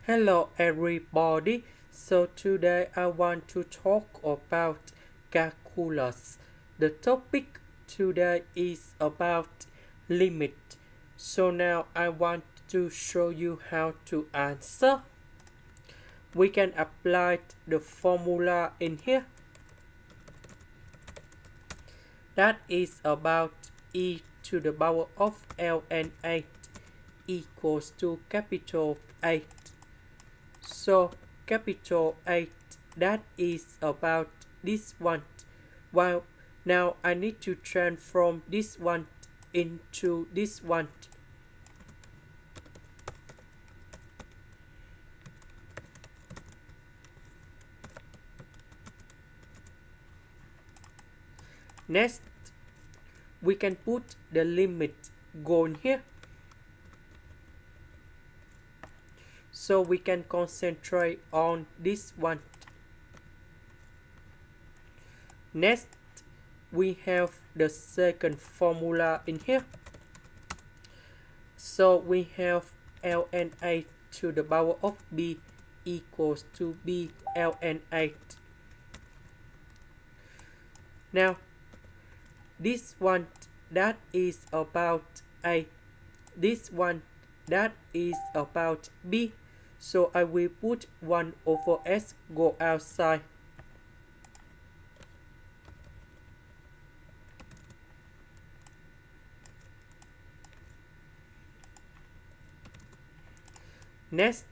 Hello everybody. So today I want to talk about calculus. The topic today is about limit. So now I want to show you how to answer. We can apply the formula in here. That is about e to the power of ln8 equals to capital 8. So capital 8, that is about this one. Well, now I need to transform this one into this one. Next, we can put the limit going here. So we can concentrate on this one. Next, we have the second formula in here. So we have ln8 to the power of b equals to b ln8. Now, this one, that is about a. This one, that is about b. So I will put 1 over s go outside. Next,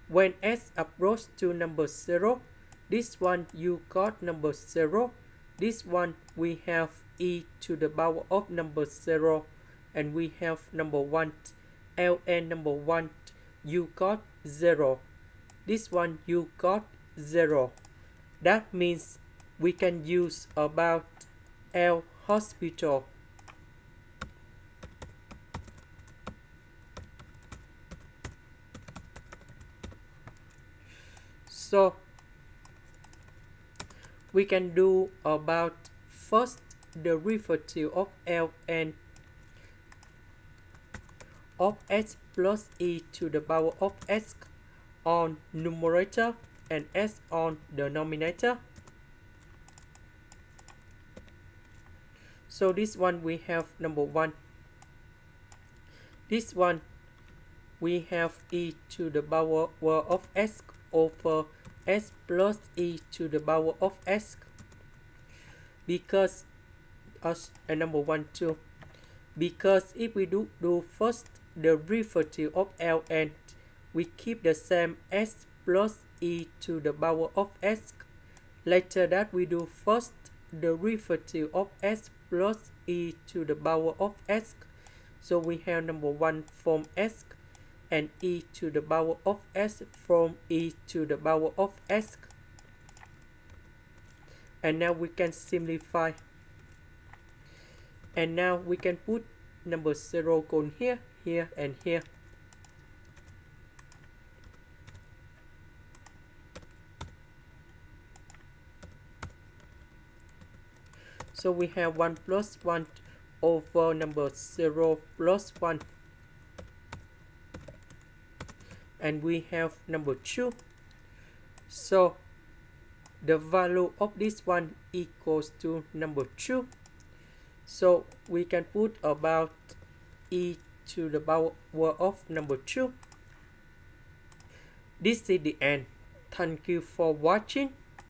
when s approach to number 0, this one you got number 0. This one we have e to the power of number 0. And we have number 1. ln number 1, you got 0. This one you got 0. That means we can use about L'Hospital. So we can do about first derivative of ln of s plus e to the power of s on numerator and s on denominator. So this one we have number 1. This one we have e to the power of s over s plus e to the power of s, because number 1 too, because if we do first derivative of ln, we keep the same s plus e to the power of s. Later that we do first derivative of s plus e to the power of s. So we have number 1 from s and e to the power of s from e to the power of s. And now we can simplify. And now we can put number 0 going here, here, and here. So we have 1 plus 1 over number 0 plus 1. And we have number 2. So the value of this one equals to number 2. So we can put about e to the power of number 2. This is the end. Thank you for watching.